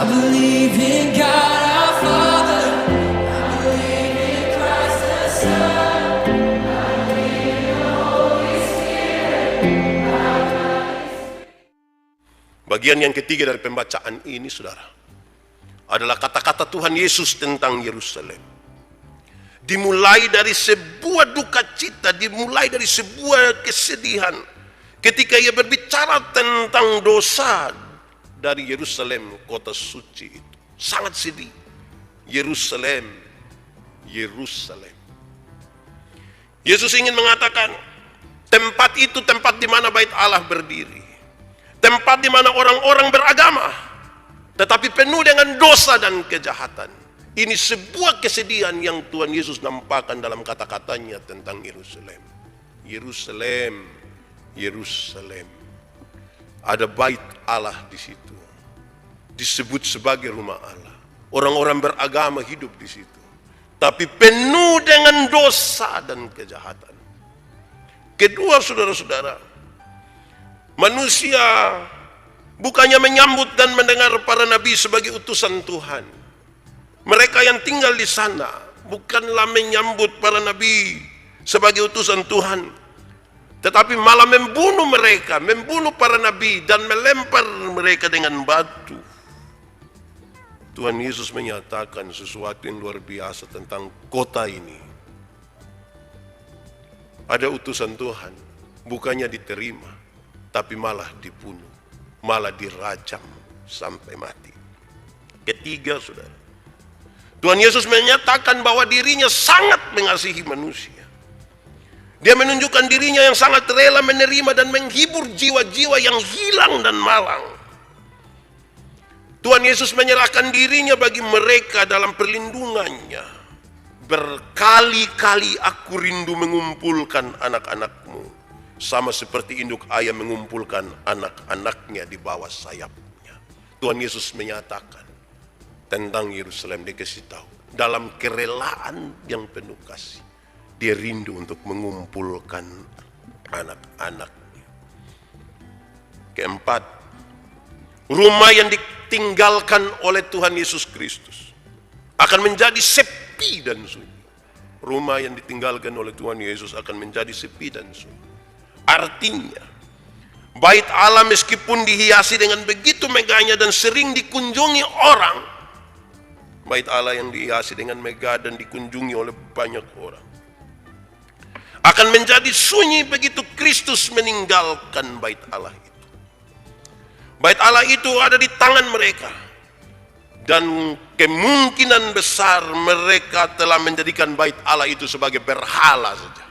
believe in God our Father. I believe in Christ the Son. I believe in the Holy Spirit. Bagian yang ketiga dari pembacaan ini, saudara, adalah kata-kata Tuhan Yesus tentang Yerusalem. Dimulai dari sebuah duka cita, dimulai dari sebuah kesedihan. Ketika ia berbicara tentang dosa dari Yerusalem, kota suci itu. Sangat sedih. Yerusalem, Yerusalem. Yesus ingin mengatakan, tempat itu tempat di mana bait Allah berdiri. Tempat di mana orang-orang beragama, tetapi penuh dengan dosa dan kejahatan. Ini sebuah kesedihan yang Tuhan Yesus nampakkan dalam kata-katanya tentang Yerusalem. Yerusalem, Yerusalem. Ada bait Allah di situ. Disebut sebagai rumah Allah. Orang-orang beragama hidup di situ. Tapi penuh dengan dosa dan kejahatan. Kedua, saudara-saudara, manusia bukannya menyambut dan mendengar para nabi sebagai utusan Tuhan. Mereka yang tinggal di sana bukanlah menyambut para nabi sebagai utusan Tuhan, tetapi malah membunuh mereka, membunuh para nabi dan melempar mereka dengan batu. Tuhan Yesus menyatakan sesuatu yang luar biasa tentang kota ini. Ada utusan Tuhan, bukannya diterima, tapi malah dibunuh, malah dirajam sampai mati. Ketiga, saudara, Tuhan Yesus menyatakan bahwa dirinya sangat mengasihi manusia. Dia menunjukkan dirinya yang sangat rela menerima dan menghibur jiwa-jiwa yang hilang dan malang. Tuhan Yesus menyerahkan dirinya bagi mereka dalam perlindungannya. Berkali-kali aku rindu mengumpulkan anak-anakmu, sama seperti induk ayam mengumpulkan anak-anaknya di bawah sayapnya. Tuhan Yesus menyatakan tentang Yerusalem, dia kasih tahu dalam kerelaan yang penuh kasih, dia rindu untuk mengumpulkan anak-anaknya. Keempat, rumah yang ditinggalkan oleh Tuhan Yesus Kristus akan menjadi sepi dan sunyi. Rumah yang ditinggalkan oleh Tuhan Yesus akan menjadi sepi dan sunyi. Artinya, bait Allah meskipun dihiasi dengan begitu megahnya dan sering dikunjungi orang, bait Allah yang dihiasi dengan megah dan dikunjungi oleh banyak orang, akan menjadi sunyi begitu Kristus meninggalkan bait Allah itu. Bait Allah itu ada di tangan mereka, dan kemungkinan besar mereka telah menjadikan bait Allah itu sebagai berhala saja,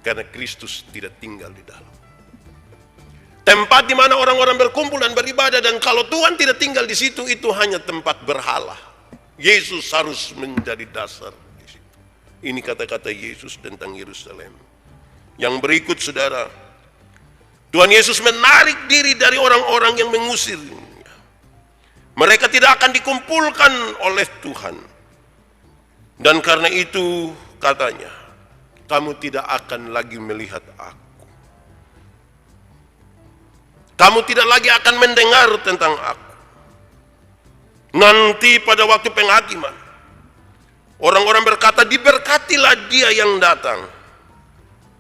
karena Kristus tidak tinggal di dalam. Tempat di mana orang-orang berkumpul dan beribadah, dan kalau Tuhan tidak tinggal di situ, itu hanya tempat berhala. Yesus harus menjadi dasar di situ. Ini kata-kata Yesus tentang Yerusalem. Yang berikut, saudara, Tuhan Yesus menarik diri dari orang-orang yang mengusirnya. Mereka tidak akan dikumpulkan oleh Tuhan. Dan karena itu katanya, kamu tidak akan lagi melihat aku. Kamu tidak lagi akan mendengar tentang aku. Nanti pada waktu penghakiman, orang-orang berkata, diberkatilah dia yang datang.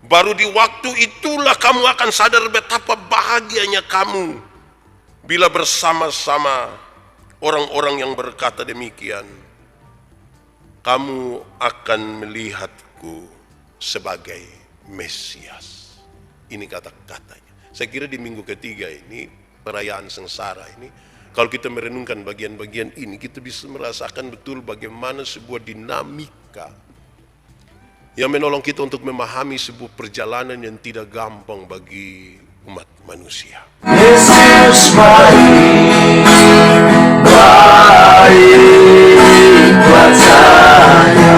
Baru di waktu itulah kamu akan sadar betapa bahagianya kamu bila bersama-sama orang-orang yang berkata demikian. Kamu akan melihatku sebagai Mesias. Ini kata-katanya. Saya kira di minggu ketiga ini, perayaan sengsara ini, kalau kita merenungkan bagian-bagian ini, kita bisa merasakan betul bagaimana sebuah dinamika yang menolong kita untuk memahami sebuah perjalanan yang tidak gampang bagi umat manusia. Yesus baik, baik buat saya.